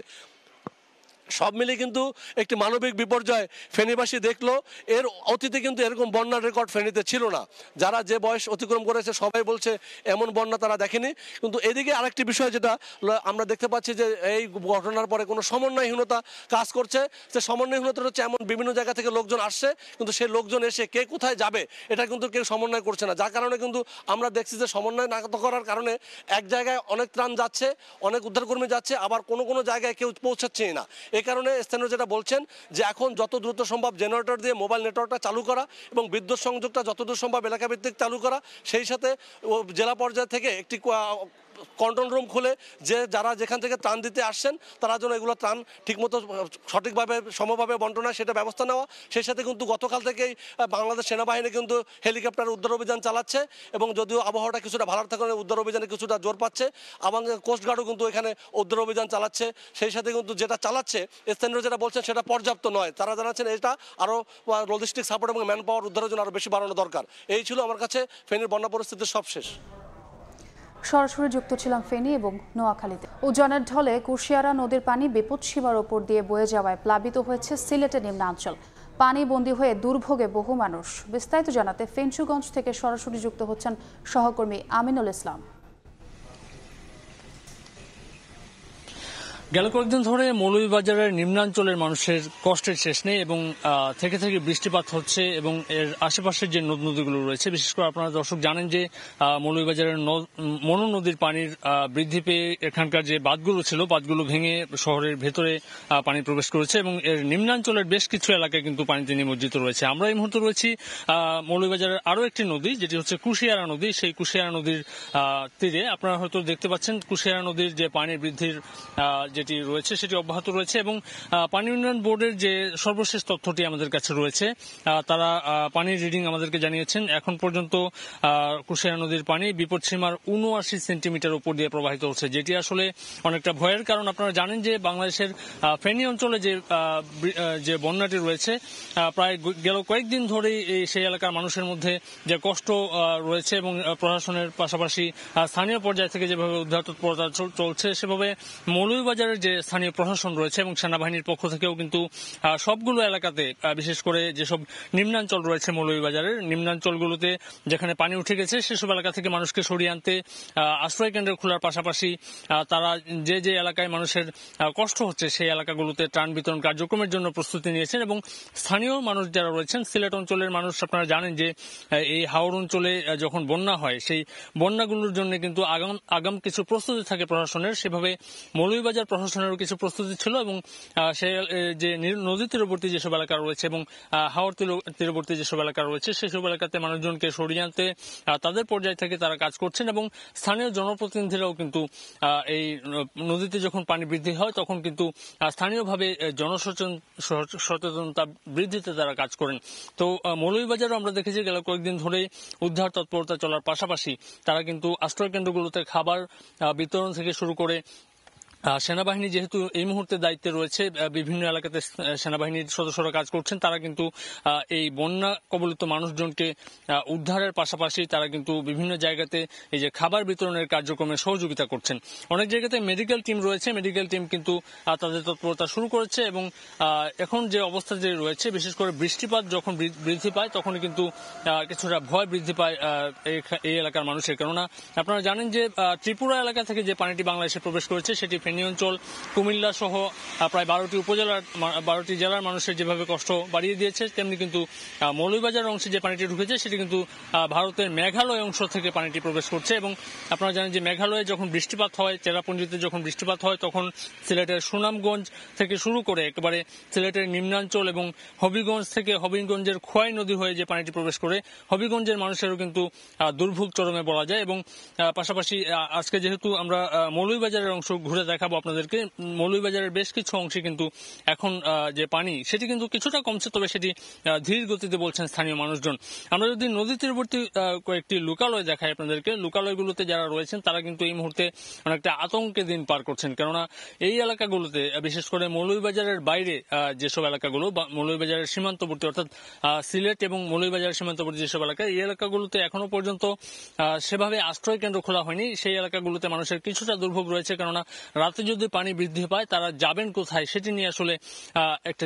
সব মিলে কিন্তু একটি মানবিক বিপর্যয় ফেনীবাসী দেখলো। এর অতীতে কিন্তু এরকম বন্যার রেকর্ড ফেনীতে ছিল না। যারা যে বয়স অতিক্রম করেছে সবাই বলছে এমন বন্যা তারা দেখেনি। কিন্তু এদিকে আরেকটি বিষয় যেটা আমরা দেখতে পাচ্ছি যে এই ঘটনার পরে কোনো সমন্বয়হীনতা কাজ করছে। যে সমন্বয়হীনতা হচ্ছে এমন বিভিন্ন জায়গা থেকে লোকজন আসছে, কিন্তু সেই লোকজন এসে কে কোথায় যাবে এটা কিন্তু কেউ সমন্বয় করছে না। যার কারণে কিন্তু আমরা দেখছি যে সমন্বয় না করার কারণে এক জায়গায় অনেক ত্রাণ যাচ্ছে, অনেক উদ্ধারকর্মী যাচ্ছে, আবার কোনো কোনো জায়গায় কেউ পৌঁছাচ্ছেই না। এই কারণে স্থানীয় যেটা বলছেন যে এখন যত দ্রুত সম্ভব জেনারেটর দিয়ে মোবাইল নেটওয়ার্কটা চালু করা এবং বিদ্যুৎ সংযোগটা যতদূর সম্ভব এলাকা ভিত্তিক চালু করা, সেই সাথে জেলা পর্যায় থেকে একটি কন্ট্রোল রুম খুলে যে যারা যেখান থেকে ত্রাণ দিতে আসছেন তারা যেন এগুলো ত্রাণ ঠিকমতো সঠিকভাবে সমভাবে বন্টন হয় সেটা ব্যবস্থা নেওয়া। সেই সাথে কিন্তু গতকাল থেকেই বাংলাদেশ সেনাবাহিনী কিন্তু হেলিকপ্টার উদ্ধার অভিযান চালাচ্ছে এবং যদিও আবহাওয়াটা কিছুটা ভালো থাকার উদ্ধার অভিযানে কিছুটা জোর পাচ্ছে, এবং কোস্টগার্ডও কিন্তু এখানে উদ্ধার অভিযান চালাচ্ছে। সেই সাথে কিন্তু যেটা চালাচ্ছে স্থানীয় যেটা বলছেন সেটা পর্যাপ্ত নয়। তারা জানাচ্ছেন এটা আরও লজিস্টিক সাপোর্ট এবং ম্যান পাওয়ার উদ্ধারের জন্য আরও বেশি বাড়ানো দরকার। এই ছিল আমার কাছে ফেনীর বন্যা পরিস্থিতির সবশেষ। সরাসরি যুক্ত ছিলাম ফেনী এবং নোয়াখালীতে। উজানের ঢলে কুশিয়ারা নদীর পানি বিপদসীমার ওপর দিয়ে বয়ে যাওয়ায় প্লাবিত হয়েছে সিলেটের নিম্নাঞ্চল। পানি বন্দী হয়ে দুর্ভোগে বহু মানুষ। বিস্তারিত জানাতে ফেঞ্চুগঞ্জ থেকে সরাসরি যুক্ত হচ্ছেন সহকর্মী আমিনুল ইসলাম। গেল কয়েকদিন ধরে মৌলভীবাজারের নিম্নাঞ্চলের মানুষের কষ্টের শেষ নেই এবং থেকে থেকে বৃষ্টিপাত হচ্ছে এবং এর আশেপাশের যে নদ নদীগুলো রয়েছে, বিশেষ করে আপনারা দর্শক জানেন যে মৌলভীবাজারের মনু নদীর পানির বৃদ্ধি পেয়ে এখানকার যে বাঁধগুলো ছিল বাঁধগুলো ভেঙে শহরের ভেতরে পানি প্রবেশ করেছে এবং এর নিম্নাঞ্চলের বেশ কিছু এলাকায় কিন্তু পানিতে নিমজ্জিত রয়েছে। আমরা এই মুহূর্তে রয়েছি মৌলভীবাজারের আরও একটি নদী যেটি হচ্ছে কুশিয়ারা নদী। সেই কুশিয়ারা নদীর তীরে আপনারা হয়তো দেখতে পাচ্ছেন কুশিয়ারা নদীর যে পানি বৃদ্ধির যেটি রয়েছে সেটি অব্যাহত রয়েছে এবং পানি উন্নয়ন বোর্ডের যে সর্বশেষ তথ্যটি আমাদের কাছে রয়েছে, তারা পানির রিডিং আমাদেরকে জানিয়েছেন এখন পর্যন্ত কুশিয়ারা নদীর পানি বিপদসীমার 79 সেন্টিমিটার উপর দিয়ে প্রবাহিত হচ্ছে, যেটি আসলে অনেকটা ভয়ের কারণ। আপনারা জানেন যে বাংলাদেশের ফেনী অঞ্চলে যে বন্যাটি রয়েছে প্রায় গেল কয়েকদিন ধরেই সেই এলাকার মানুষের মধ্যে যে কষ্ট রয়েছে এবং প্রশাসনের পাশাপাশি স্থানীয় পর্যায় থেকে যেভাবে উদ্ধার তৎপরতা চলছে সেভাবে মৌলভীবাজারের যে স্থানীয় প্রশাসন রয়েছে এবং সেনাবাহিনীর পক্ষ থেকেও কিন্তু সবগুলো এলাকাতে বিশেষ করে যেসব নিম্নাঞ্চল রয়েছে মৌলভীবাজারের নিম্নাঞ্চলগুলোতে যেখানে পানি উঠে গেছে সেসব এলাকা থেকে মানুষকে সরিয়ে আনতে আশ্রয় কেন্দ্র খোলার পাশাপাশি তারা যে এলাকায় মানুষের কষ্ট হচ্ছে সেই এলাকাগুলোতে ত্রাণ বিতরণ কার্যক্রমের জন্য প্রস্তুতি নিয়েছেন এবং স্থানীয় মানুষ যারা রয়েছেন সিলেট অঞ্চলের মানুষ আপনারা জানেন যে এই হাওড় অঞ্চলে যখন বন্যা হয় সেই বন্যাগুলোর জন্য কিন্তু আগাম কিছু প্রস্তুতি থাকে প্রশাসনের, সেভাবে মৌলভীবাজার প্রশাসনেরও কিছু প্রস্তুতি ছিল এবং সে যে নদী তীরবর্তী যেসব এলাকা রয়েছে এবং হাওড় তীরবর্তী যেসব এলাকা রয়েছে সেসব এলাকাতে মানুষজনকে সরিয়ে আনতে তাদের পর্যায় থেকে তারা কাজ করছেন এবং স্থানীয় জনপ্রতিনিধিরাও কিন্তু এই নদীতে যখন পানি বৃদ্ধি হয় তখন কিন্তু স্থানীয়ভাবে জনসচেতনতা বৃদ্ধিতে তারা কাজ করেন। তো মৌলভীবাজারও আমরা দেখেছি গেল কয়েকদিন ধরে উদ্ধার তৎপরতা চলার পাশাপাশি তারা কিন্তু আশ্রয় কেন্দ্রগুলোতে খাবার বিতরণ থেকে শুরু করে সেনাবাহিনী যেহেতু এই মুহূর্তে দায়িত্বে রয়েছে বিভিন্ন এলাকাতে সেনাবাহিনীর সদস্যরা কাজ করছেন, তারা কিন্তু এই বন্যা কবলিত মানুষজনকে উদ্ধারের পাশাপাশি তারা কিন্তু বিভিন্ন জায়গাতে এই যে খাবার বিতরণের কার্যক্রমে সহযোগিতা করছেন। অনেক জায়গাতে মেডিকেল টিম রয়েছে, মেডিকেল টিম কিন্তু তাদের তৎপরতা শুরু করেছে এবং এখন যে অবস্থা যে রয়েছে বিশেষ করে বৃষ্টিপাত যখন বৃদ্ধি পায় তখন কিন্তু কিছুটা ভয় বৃদ্ধি পায় এই এলাকার মানুষের। কেননা আপনারা জানেন যে ত্রিপুরা এলাকা থেকে যে পানিটি বাংলাদেশে প্রবেশ করেছে সেটি ফেনী অঞ্চল কুমিল্লা সহ প্রায় 12টি জেলার মানুষের যেভাবে কষ্ট বাড়িয়ে দিয়েছে, তেমনি কিন্তু মৌলভীবাজার অংশে যে পানিটি ঢুকেছে সেটি কিন্তু ভারতের মেঘালয় অংশ থেকে পানিটি প্রবেশ করছে এবং আপনারা জানেন যে মেঘালয়ে যখন বৃষ্টিপাত হয়, চেরাপুঞ্জিতে যখন বৃষ্টিপাত হয় তখন সিলেটের সুনামগঞ্জ থেকে শুরু করে একেবারে সিলেটের নিম্নাঞ্চল এবং হবিগঞ্জ থেকে হবিগঞ্জের খোয়াই নদী হয়ে যে পানিটি প্রবেশ করে হবিগঞ্জের মানুষেরও কিন্তু দুর্ভোগ চরমে বলা যায়। এবং পাশাপাশি আজকে যেহেতু আমরা মৌলভীবাজারের অংশ ঘুরে দেখাবো আপনাদেরকে, মৌলভীবাজারের বেশ কিছু অংশে কিন্তু এখন যে পানি সেটি কিন্তু কিছুটা কমছে, তবে সেটি ধীর গতিতে বলছেন স্থানীয় মানুষজন। আমরা যদি নদী তীরবর্তী কয়েকটি লোকালয় দেখাই আপনাদেরকে, লোকালয়গুলোতে যারা রয়েছেন তারা কিন্তু এই মুহূর্তে অনেকটা আতঙ্কে দিন পার করছেন, কেননা এই এলাকাগুলোতে বিশেষ করে মৌলভীবাজারের বাইরে যেসব এলাকাগুলো বা মৌলভীবাজারের সীমান্তবর্তী অর্থাৎ সিলেট এবং মৌলভীবাজারের সীমান্তবর্তী যেসব এলাকা, এই এলাকাগুলোতে এখনো পর্যন্ত সেভাবে আশ্রয় কেন্দ্র খোলা হয়নি। সেই এলাকাগুলোতে মানুষের কিছুটা দুর্ভোগ রয়েছে, কেননা রাতে যদি পানি বৃদ্ধি পায় তারা যাবেন কোথায় সেটি নিয়ে আসলে একটা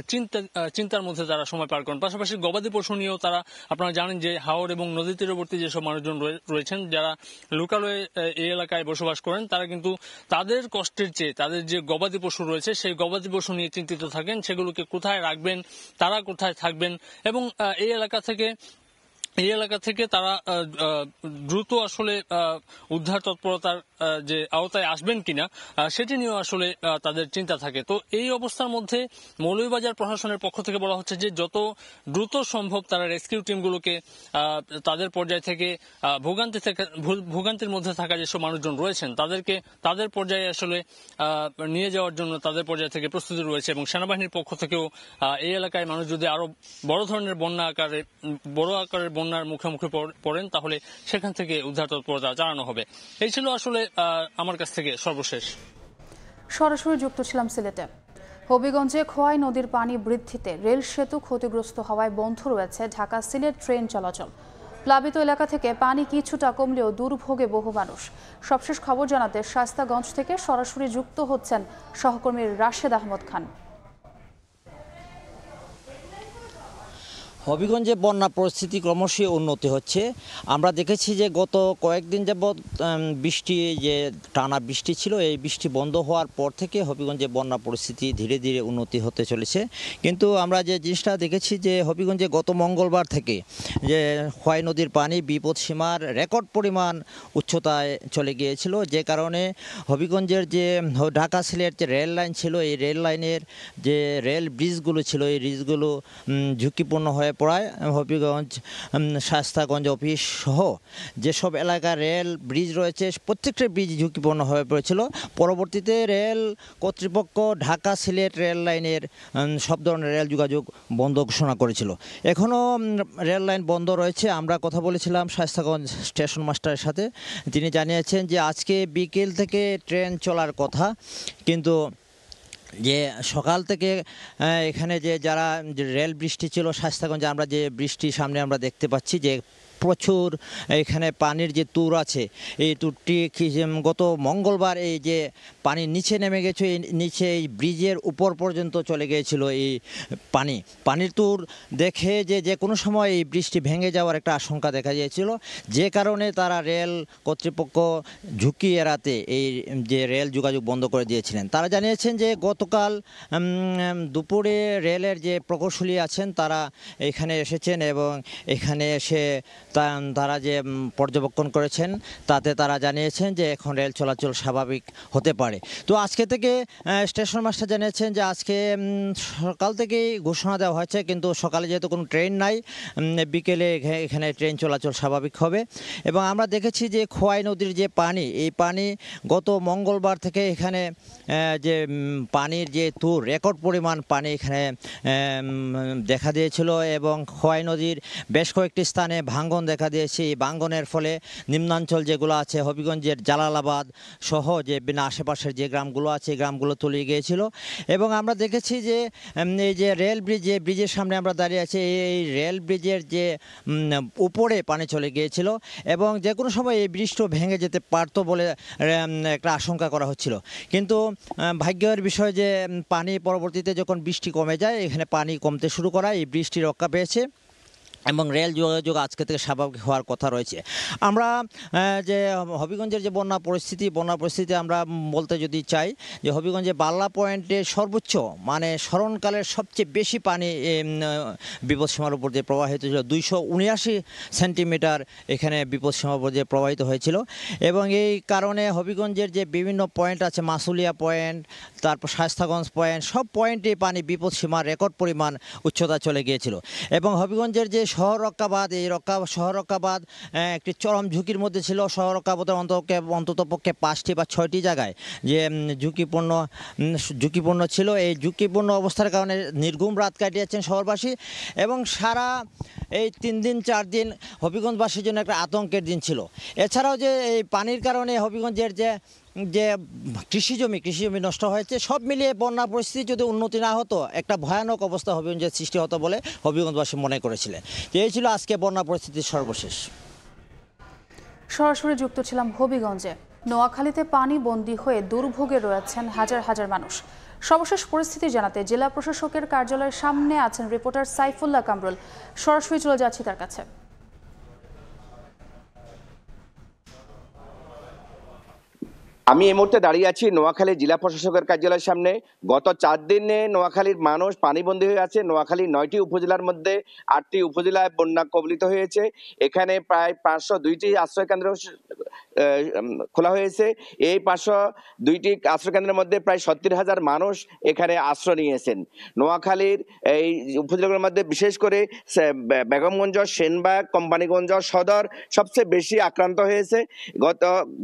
চিন্তার মধ্যে তারা সময় পার করেন। পাশাপাশি গবাদি পশু নিয়েও তারা, আপনারা জানেন যে হাওর এবং নদী তীরবর্তী যেসব মানুষজন রয়েছেন যারা লোকালয়ে এই এলাকায় বসবাস করেন, তারা কিন্তু তাদের কষ্টের চেয়ে তাদের যে গবাদি পশু রয়েছে সেই গবাদি পশু নিয়ে চিন্তিত থাকেন, সেগুলোকে কোথায় রাখবেন, তারা কোথায় থাকবেন এবং এই এলাকা থেকে তারা দ্রুত আসলে উদ্ধার তৎপরতার যে আওতায় আসবেন কিনা সেটি নিয়েও আসলে তাদের চিন্তা থাকে। তো এই অবস্থার মধ্যে মৌলভীবাজার প্রশাসনের পক্ষ থেকে বলা হচ্ছে যে যত দ্রুত সম্ভব তারা রেস্কিউ টিমগুলোকে তাদের পর্যায় থেকে ভোগান্তির মধ্যে থাকা যেসব মানুষজন রয়েছেন তাদেরকে তাদের পর্যায়ে আসলে নিয়ে যাওয়ার জন্য তাদের পর্যায় থেকে প্রস্তুতি রয়েছে এবং সেনাবাহিনীর পক্ষ থেকেও এই এলাকায় মানুষ যদি আরো বড় আকারের বন্যার মুখোমুখি পড়েন তাহলে সেখান থেকে উদ্ধার তৎপরতা চালানো হবে। এই ছিল আসলে আমার কাছ থেকে সর্বশেষ। সরাসরি যুক্ত ছিলাম সিলেটে। হবিগঞ্জে খোয়াই নদীর পানি বৃদ্ধিতে রেল সেতু ক্ষতিগ্রস্ত হওয়ায় বন্ধ রয়েছে ঢাকা সিলেট ট্রেন চলাচল। প্লাবিত এলাকা থেকে পানি কিছুটা কমলেও দুর্ভোগে বহু মানুষ। সবশেষ খবর জানাতে শায়েস্তাগঞ্জ থেকে সরাসরি যুক্ত হচ্ছেন সহকর্মী রাশেদ আহমদ খান। হবিগঞ্জে বন্যা পরিস্থিতি ক্রমশই উন্নতি হচ্ছে। আমরা দেখেছি যে গত কয়েকদিন যাবৎ বৃষ্টি যে টানা বৃষ্টি ছিল, এই বৃষ্টি বন্ধ হওয়ার পর থেকে হবিগঞ্জে বন্যা পরিস্থিতি ধীরে ধীরে উন্নতি হতে চলেছে। কিন্তু আমরা যে জিনিসটা দেখেছি যে হবিগঞ্জে গত মঙ্গলবার থেকে যে খোয়াই নদীর পানি বিপদসীমার রেকর্ড পরিমাণ উচ্চতায় চলে গিয়েছিল, যে কারণে হবিগঞ্জের যে ঢাকা সিলেট যে রেল লাইন ছিল, এই রেল লাইনের যে রেল ব্রিজগুলো ছিল এই ব্রিজগুলো ঝুঁকিপূর্ণ হয়ে পড়ায় হবিগঞ্জ শায়েস্তাগঞ্জ অফিস সহ যেসব এলাকার রেল ব্রিজ রয়েছে প্রত্যেকটা ব্রিজ ঝুঁকিপূর্ণ হয়ে পড়েছিল। পরবর্তীতে রেল কর্তৃপক্ষ ঢাকা সিলেট রেল লাইনের সব ধরনের রেল যোগাযোগ বন্ধ ঘোষণা করেছিল। এখনও রেল লাইন বন্ধ রয়েছে। আমরা কথা বলেছিলাম শায়েস্তাগঞ্জ স্টেশন মাস্টারের সাথে, তিনি জানিয়েছেন যে আজকে বিকেল থেকে ট্রেন চলার কথা, কিন্তু যে সকাল থেকে এখানে যে যারা রেল বৃষ্টি ছিল শায়েস্তাগঞ্জে, আমরা যে বৃষ্টি সামনে আমরা দেখতে পাচ্ছি যে প্রচুর এখানে পানির যে তুর আছে, এই তুরটি গত মঙ্গলবার এই যে পানি নিচে নেমে গেছে, এই নিচে এই ব্রিজের উপর পর্যন্ত চলে গিয়েছিল এই পানির তুর দেখে যে কোনো সময় এই বৃষ্টি ভেঙে যাওয়ার একটা আশঙ্কা দেখা গিয়েছিল, যে কারণে তারা রেল কর্তৃপক্ষ ঝুঁকি এড়াতে এই যে রেল যোগাযোগ বন্ধ করে দিয়েছিলেন। তারা জানিয়েছেন যে গতকাল দুপুরে রেলের যে প্রকৌশলী আছেন তারা এখানে এসেছেন এবং এখানে এসে তারা যে পর্যবেক্ষণ করেছেন তাতে তারা জানিয়েছেন যে এখন রেল চলাচল স্বাভাবিক হতে পারে। তো আজকে থেকে স্টেশন মাস্টার জানিয়েছেন যে আজকে সকাল থেকেই ঘোষণা দেওয়া হয়েছে, কিন্তু সকালে যেহেতু কোনো ট্রেন নাই, বিকেলে এখানে ট্রেন চলাচল স্বাভাবিক হবে। এবং আমরা দেখেছি যে খোয়াই নদীর যে পানি, এই পানি গত মঙ্গলবার থেকে এখানে যে পানির যে তুর রেকর্ড পরিমাণ পানি এখানে দেখা দিয়েছিল এবং খোয়াই নদীর বেশ কয়েকটি স্থানে ভাঙ্গন দেখা দিয়েছে। এই ভাঙ্গনের ফলে নিম্নাঞ্চল যেগুলো আছে হবিগঞ্জের জালালাবাদ সহ যে আশেপাশের যে গ্রামগুলো আছে এই গ্রামগুলো তলিয়ে গিয়েছিল। এবং আমরা দেখেছি যে এই যে রেল ব্রিজ, যে ব্রিজের সামনে আমরা দাঁড়িয়ে আছি, এই রেল ব্রিজের যে উপরে পানি চলে গিয়েছিল এবং যে কোনো সময় এই ব্রিজটা ভেঙে যেতে পারতো বলে একটা আশঙ্কা করা হচ্ছিল। কিন্তু ভাগ্যের বিষয় যে পানি পরবর্তীতে যখন বৃষ্টি কমে যায়, এখানে পানি কমতে শুরু করায় এই বৃষ্টি রক্ষা পেয়েছে এবং রেল যোগাযোগ আজকে থেকে স্বাভাবিক হওয়ার কথা রয়েছে। আমরা যে হবিগঞ্জের যে বন্যা পরিস্থিতি আমরা বলতে যদি চাই যে হবিগঞ্জে বাল্লা পয়েন্টে সর্বোচ্চ মানে স্মরণকালের সবচেয়ে বেশি পানি বিপদসীমার উপর দিয়ে প্রবাহিত ছিল, 279 সেন্টিমিটার এখানে বিপদসীমার উপর দিয়ে প্রবাহিত হয়েছিল। এবং এই কারণে হবিগঞ্জের যে বিভিন্ন পয়েন্ট আছে, মাসুলিয়া পয়েন্ট, তারপর শায়েস্তাগঞ্জ পয়েন্ট, সব পয়েন্টে পানি বিপদসীমার রেকর্ড পরিমাণ উচ্চতা চলে গিয়েছিল। এবং হবিগঞ্জের যে শহর রক্ষাবাদ, এই শহর রক্ষাবাদ একটি চরম ঝুঁকির মধ্যে ছিল। শহর রক্ষাবাদের অন্ততপক্ষে 5টি বা 6টি জায়গায় যে ঝুঁকিপূর্ণ ছিল। এই ঝুঁকিপূর্ণ অবস্থার কারণে নির্ঘুম রাত কাটিয়েছেন শহরবাসী এবং সারা এই 3 দিন 4 দিন হবিগঞ্জবাসীর জন্য একটা আতঙ্কের দিন ছিল। এছাড়াও যে এই পানির কারণে হবিগঞ্জের যে কৃষি জমি নষ্ট হয়েছে, সব মিলিয়ে বন্যা পরিস্থিতি যদি উন্নতি না হতো একটা ভয়ানক অবস্থা হবিগঞ্জের সৃষ্টি হতো বলে হবিগঞ্জবাসী মনে করেছিলেন। এই ছিল আজকে বন্যা পরিস্থিতির সর্বশেষ। সরাসরি যুক্ত ছিলাম হবিগঞ্জে। নোয়াখালীতে পানি বন্দী হয়ে দুর্ভোগে রয়েছেন হাজার হাজার মানুষ। সর্বশেষ পরিস্থিতি জানাতে জেলা প্রশাসকের কার্যালয়ের সামনে আছেন রিপোর্টার সাইফুল্লাহ কামরুল। সরাসরি চলে যাচ্ছি তার কাছে। আমি এই মুহূর্তে দাঁড়িয়ে আছি নোয়াখালী জেলা প্রশাসকের কার্যালয়ের সামনে। গত 4 দিনে নোয়াখালীর মানুষ পানিবন্দী হয়ে আছে। নোয়াখালী 9টি উপজেলার মধ্যে 8টি উপজেলায় বন্যা কবলিত হয়েছে। এখানে প্রায় 502টি আশ্রয় কেন্দ্র খোলা হয়েছে। এই 502টি আশ্রয় কেন্দ্রের মধ্যে প্রায় 70,000 মানুষ এখানে আশ্রয় নিয়েছেন। নোয়াখালীর এই উপজেলাগুলোর মধ্যে বিশেষ করে বেগমগঞ্জ, সেনবাগ, কোম্পানিগঞ্জ সদর সবচেয়ে বেশি আক্রান্ত হয়েছে।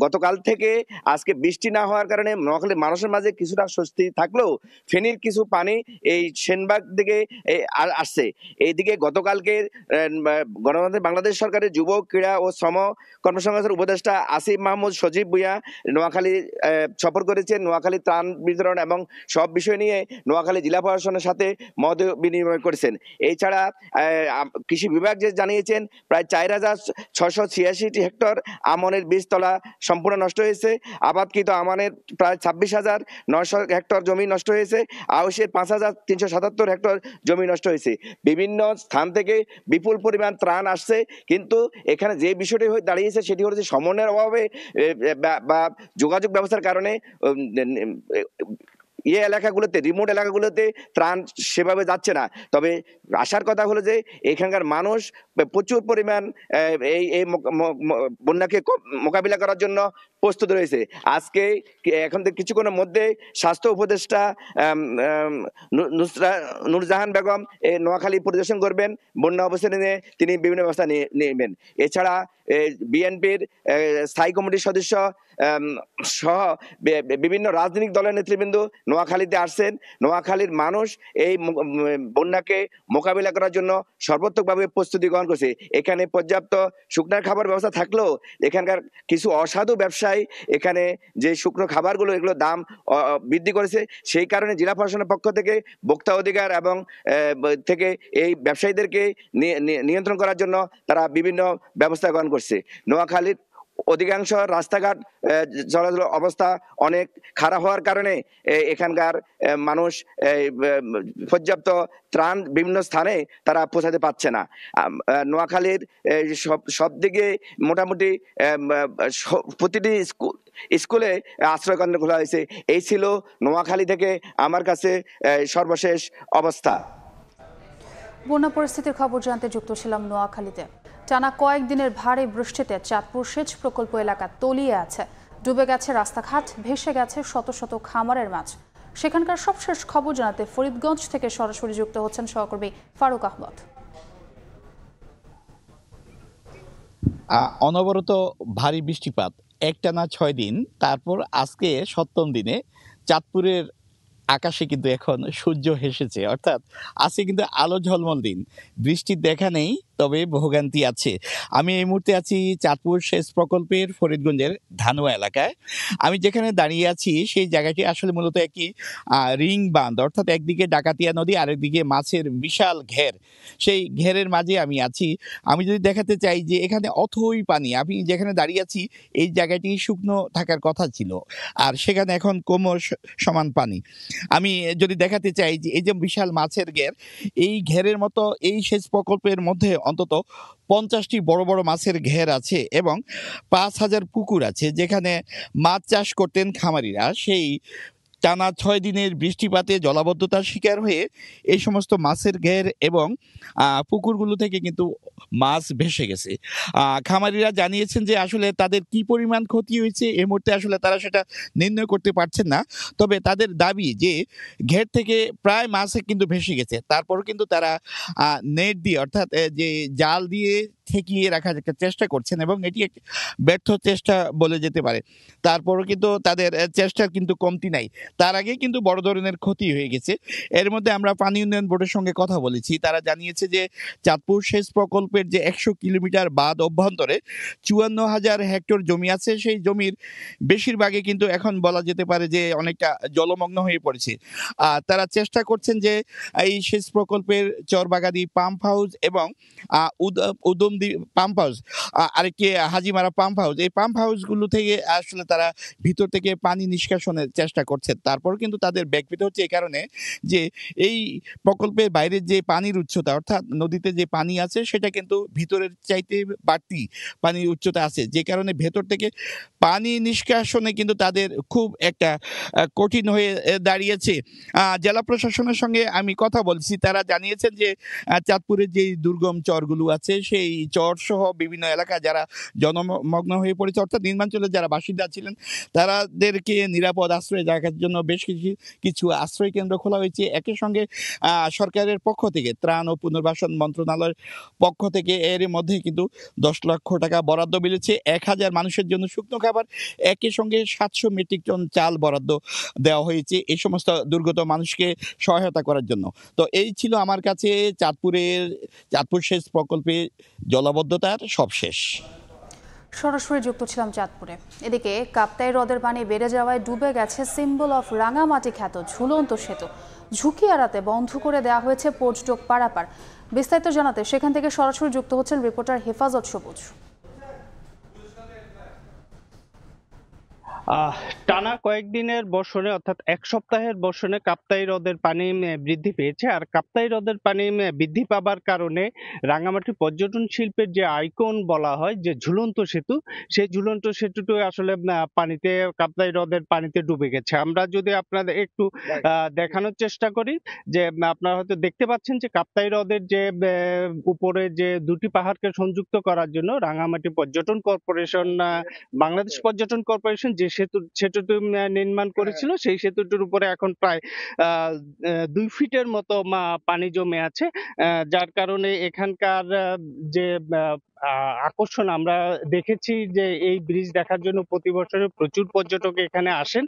গতকাল থেকে আজকে বৃষ্টি না হওয়ার কারণে নোয়াখালীর মানুষের মাঝে কিছুটা স্বস্তি থাকলেও ফেনীর কিছু পানি এই সেনবাগ দিকে আসছে। এইদিকে গতকালকে গণতন্ত্র বাংলাদেশ সরকারের যুব ক্রীড়া ও শ্রম কর্মসংস্থানের উপদেষ্টা আসিফ মাহমুদ সজীব ভুঁইয়া নোয়াখালী সফর করেছেন। নোয়াখালী ত্রাণ বিতরণ এবং সব বিষয় নিয়ে নোয়াখালী জেলা প্রশাসনের সাথে মত বিনিময় করেছেন। এছাড়া কৃষি বিভাগ যে জানিয়েছেন প্রায় 4,686 হেক্টর আমনের বীজতলা সম্পূর্ণ নষ্ট হয়েছে। আবাদকৃত আমানের প্রায় 26,900 হেক্টর জমি নষ্ট হয়েছে। আউশের 5,377 হেক্টর জমি নষ্ট হয়েছে। বিভিন্ন স্থান থেকে বিপুল পরিমাণ ত্রাণ আসছে, কিন্তু এখানে যে বিষয়টি দাঁড়িয়েছে সেটি হচ্ছে সমন্বয়ের অভাবে বা যোগাযোগ ব্যবস্থার কারণে এলাকাগুলোতে, রিমোট এলাকাগুলোতে ত্রাণ সেভাবে যাচ্ছে না। তবে আসার কথা হলো যে এখানকার মানুষ প্রচুর পরিমাণ এই বন্যাকে মোকাবিলা করার জন্য প্রস্তুত রয়েছে। আজকে এখন কিছুক্ষণের মধ্যে স্বাস্থ্য উপদেষ্টা নুরজাহান বেগম নোয়াখালী পরিদর্শন করবেন। বন্যা অবস্থানে নিয়ে তিনি বিভিন্ন ব্যবস্থা নেবেন। এছাড়া বিএনপির স্থায়ী কমিটির সদস্য সহ বিভিন্ন রাজনৈতিক দলের নেতৃবৃন্দ নোয়াখালীতে আসছেন। নোয়াখালীর মানুষ এই বন্যাকে মোকাবিলা করার জন্য সর্বাত্মকভাবে প্রস্তুতি গ্রহণ করছে। এখানে পর্যাপ্ত শুকনার খাবার ব্যবস্থা থাকলেও এখানকার কিছু অসাধু ব্যবসায়ী এখানে যে শুকনো খাবারগুলো এগুলো দাম বৃদ্ধি করেছে। সেই কারণে জেলা প্রশাসনের পক্ষ থেকে ভোক্তা অধিকার এবং থেকে এই ব্যবসায়ীদেরকে নিয়ন্ত্রণ করার জন্য তারা বিভিন্ন ব্যবস্থা গ্রহণ করছে। নোয়াখালীর অধিকাংশ রাস্তাঘাট চলাচল অবস্থা অনেক খারাপ হওয়ার কারণে এখানকার মানুষ পর্যাপ্ত ত্রাণ বিভিন্ন স্থানে তারা পৌঁছাতে পারছে না। নোয়াখালীর সব দিকে মোটামুটি প্রতিটি স্কুলে আশ্রয় কেন্দ্র খোলা হয়েছে। এই ছিল নোয়াখালী থেকে আমার কাছে সর্বশেষ অবস্থা। বন্যা পরিস্থিতির খবর জানতে যুক্ত ছিলাম নোয়াখালীতে। টানা কয়েকদিনের ভারী বৃষ্টিতে চাঁদপুর সেচ প্রকল্প এলাকা তলিয়ে আছে। ডুবে গেছে রাস্তাঘাট, ভেসে গেছে শত শত খামারের মাছ। সেখানকার সবশেষ খবর জানাতে ফরিদগঞ্জ থেকে সরাসরি যুক্ত হচ্ছেন সহকর্মী ফারুক আহমদ। অনবরত ভারী বৃষ্টিপাত একটানা 6 দিন, তারপর আজকে 7ম দিনে চাঁদপুরের আকাশে কিন্তু এখন সূর্য হেসেছে, অর্থাৎ আজকে কিন্তু আলো ঝলমল দিন। বৃষ্টির দেখা নেই, তবে ভোগান্তি আছে। আমি এই মুহূর্তে আছি চাঁদপুর সেচ প্রকল্পের ফরিদগঞ্জের ধানুয়া এলাকায়। আমি যেখানে দাঁড়িয়ে আছি সেই জায়গাটি আসলে মূলত একটি রিং বাঁধ, অর্থাৎ একদিকে ডাকাতিয়া নদী, আরেকদিকে মাছের বিশাল ঘের। সেই ঘেরের মাঝে আমি আছি। আমি যদি দেখাতে চাই যে এখানে অথই পানি, আমি যেখানে দাঁড়িয়ে আছি এই জায়গাটি শুকনো থাকার কথা ছিল, আর সেখানে এখন কোমর সমান পানি। আমি যদি দেখাতে চাই যে এই যে বিশাল মাছের ঘের, এই ঘেরের মতো এই সেচ প্রকল্পের মধ্যে অন্তত 50টি বড় বড় মাছের ঘের আছে এবং 5,000 পুকুর আছে যেখানে মাছ চাষ করতেন খামারিরা। সেই টানা 6 দিনের বৃষ্টিপাতে জলাবদ্ধতার শিকার হয়ে এই সমস্ত মাছের ঘের এবং পুকুরগুলো থেকে কিন্তু মাছ ভেসে গেছে। খামারিরা জানিয়েছেন যে আসলে তাদের কি পরিমাণ ক্ষতি হয়েছে এই মুহূর্তে আসলে তারা সেটা নির্ণয় করতে পারছেন না। তবে তাদের দাবি যে ঘের থেকে প্রায় মাছ কিন্তু ভেসে গেছে, তারপরও কিন্তু তারা নেট দিয়ে, অর্থাৎ যে জাল দিয়ে ঠেকিয়ে রাখার একটা চেষ্টা করছেন এবং এটি একটি ব্যর্থ চেষ্টা বলে যেতে পারে। তারপরও কিন্তু তাদের চেষ্টার কিন্তু কমতি নাই। তার আগে কিন্তু বড় ধরনের ক্ষতি হয়ে গেছে। এর মধ্যে আমরা পানি উন্নয়ন বোর্ডের সঙ্গে কথা বলেছি। তারা জানিয়েছে যে চাঁদপুর সেচ প্রকল্পের যে 100 কিলোমিটার বাঁধ অভ্যন্তরে 54,000 হেক্টর জমি আছে, সেই জমির বেশিরভাগই কিন্তু এখন বলা যেতে পারে যে অনেকটা জলমগ্ন হয়ে পড়েছে। তারা চেষ্টা করছেন যে এই সেচ প্রকল্পের চরবাগাদি পাম্প হাউস এবং নন্দী পাম্প হাউস, আরেকটি হাজিমারা পাম্প হাউস, এই পাম্প হাউসগুলো থেকে আসলে তারা ভিতর থেকে পানি নিষ্কাশনের চেষ্টা করছে। তারপর কিন্তু তাদের ব্যাকপিট হচ্ছে এই কারণে যে এই প্রকল্পের বাইরের যে পানির উচ্চতা, অর্থাৎ নদীতে যে পানি আছে সেটা কিন্তু ভিতরের চাইতে বাড়তি পানির উচ্চতা আছে, যে কারণে ভেতর থেকে পানি নিষ্কাশনে কিন্তু তাদের খুব একটা কঠিন হয়ে দাঁড়িয়েছে। জেলা প্রশাসনের সঙ্গে আমি কথা বলছি, তারা জানিয়েছেন যে চাঁদপুরের যে দুর্গম চরগুলো আছে সেই চর সহ বিভিন্ন এলাকা যারা জনমগ্ন হয়ে পড়েছে, অর্থাৎ নির্মাঞ্চলের যারা বাসিন্দা ছিলেন তাদেরকে নিরাপদ আশ্রয় জায়গার জন্য বেশ কিছু আশ্রয় কেন্দ্র খোলা হয়েছে। একই সঙ্গে সরকারের পক্ষ থেকে ত্রাণ ও পুনর্বাসন মন্ত্রণালয়ের পক্ষ থেকে এর মধ্যে কিন্তু 10 লক্ষ টাকা বরাদ্দ মিলেছে 1000 মানুষের জন্য শুকনো খাবার, একই সঙ্গে 700 মেট্রিক টন চাল বরাদ্দ দেওয়া হয়েছে এই সমস্ত দুর্গত মানুষকে সহায়তা করার জন্য। তো এই ছিল আমার কাছে চাঁদপুর সেচ প্রকল্পে জলাবদ্ধতার সবশেষ। সরাসরি যুক্ত ছিলাম চাঁদপুরে। এদিকে কাপ্তাই হ্রদের পানি বেড়ে যাওয়ায় ডুবে গেছে সিম্বল অফ রাঙামাটি খ্যাত ঝুলন্ত সেতু। ঝুঁকি এড়াতে বন্ধ করে দেওয়া হয়েছে পর্যটক পারাপার। বিস্তারিত জানাতে সেখান থেকে সরাসরি যুক্ত হচ্ছেন রিপোর্টার হেফাজত সবুজ। টানা কয়েকদিনের বর্ষণে অর্থাৎ এক সপ্তাহের বর্ষণে কাপ্তাই হ্রদের পানি বৃদ্ধি পেয়েছে। আর কাপ্তাই হ্রদের পানি বৃদ্ধি পাবার কারণে রাঙামাটি পর্যটন শিল্পের যে আইকন বলা হয় যে ঝুলন্ত সেতু, সেই ঝুলন্ত সেতুটি আসলে পানিতে, কাপ্তাই হ্রদের পানিতে ডুবে গেছে। আমরা যদি আপনাদের একটু দেখানোর চেষ্টা করি যে আপনারা হয়তো দেখতে পাচ্ছেন যে কাপ্তাই হ্রদের যে উপরে যে দুটি পাহাড়কে সংযুক্ত করার জন্য রাঙামাটি পর্যটন কর্পোরেশন, বাংলাদেশ পর্যটন কর্পোরেশন যে সেতুটি নির্মাণ করেছিল, সেই সেতুটির উপরে এখন প্রায় 2 ফিটের মতো পানি জমে আছে, যার কারণে এখানকার যে আকর্ষণ, আমরা দেখেছি যে এই ব্রিজ দেখার জন্য প্রতি বছরে প্রচুর পর্যটক এখানে আসেন।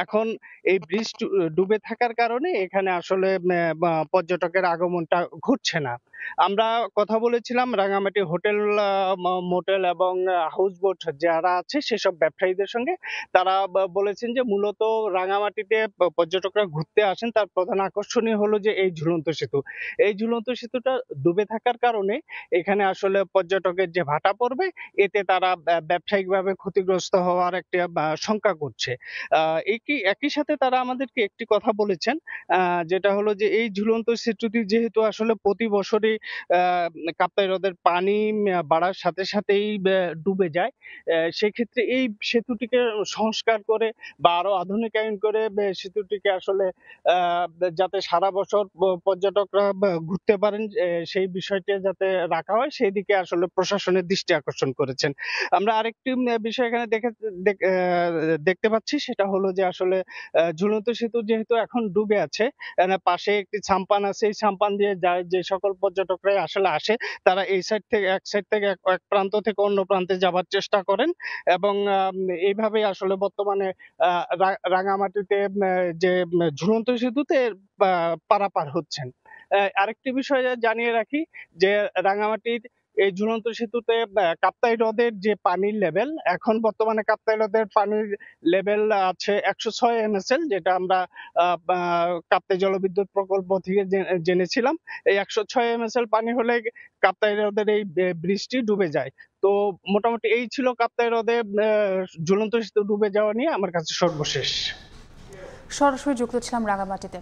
এখন এই ব্রিজ ডুবে থাকার কারণে এখানে আসলে পর্যটকের আগমনটা ঘটছে না। আমরা কথা বলেছিলাম রাঙামাটি হোটেল, মোটেল এবং হাউস বোট যারা আছে সেসব ব্যবসায়ীদের সঙ্গে। তারা বলেছেন যে মূলত রাঙামাটিতে পর্যটকরা ঘুরতে আসেন, তার প্রধান আকর্ষণীয় হলো যে এই ঝুলন্ত সেতু। এই ঝুলন্ত সেতুটা ডুবে থাকার কারণে এখানে আসলে পর্যটকের যে ভাটা পড়বে, এতে তারা ব্যবসায়িকভাবে ক্ষতিগ্রস্ত হওয়ার একটা শঙ্কা করছে। একই সাথে তারা আমাদেরকে একটি কথা বলেছেন, যেটা হলো যে এই ঝুলন্ত সেতুটি যেহেতু আসলে প্রতি বছরই কাপ্তাই হ্রদের পানি বাড়ার সাথে সাথেই ডুবে যায়, সেক্ষেত্রে এই সেতুটিকে সংস্কার করে বা আরো আধুনিকায়ন করে সেতুটিকে আসলে যাতে সারা বছর পর্যটকরা ঘুরতে পারেন সেই বিষয়টি যাতে রাখা হয়, সেই দিকে আসলে প্রশাসনের দৃষ্টি আকর্ষণ করেছেন। আমরা আরেকটি বিষয় এখানে দেখতে পাচ্ছি, সেটা হলো যে আসলে ঝুলন্ত সেতু যেহেতু এখন ডুবে আছে, পাশে একটি ছাম্পান আছে, এই ছাম্পান দিয়ে যায় যে সকল পর্যটকরাই আসলে আসে, তারা এই সাইড থেকে এক প্রান্ত থেকে অন্য প্রান্তে যাবার চেষ্টা করেন এবং এইভাবে আসলে বর্তমানে রাঙামাটিতে যে ঝুলন্ত সেতুতে পারাপার হচ্ছেন। আরেকটি বিষয় জানিয়ে রাখি যে রাঙামাটির এই ঝুলন্ত সেতুতে কাপ্তাই হ্রদের যে পানির লেভেল, এখন বর্তমানে কাপ্তাই হ্রদের পানির লেভেল আছে 106 MSL, যেটা আমরা কাপ্তাই জলবিদ্যুৎ প্রকল্প থেকে জেনেছিলাম। এই 106 MSL পানি হলে কাপ্তাই হ্রদের এই ব্রিজটি ডুবে যায়। তো মোটামুটি এই ছিল কাপ্তাই হ্রদে ঝুলন্ত সেতু ডুবে যাওয়া নিয়ে আমার কাছে সর্বশেষ। সরাসরি যুক্ত ছিলাম রাঙামাটিতে।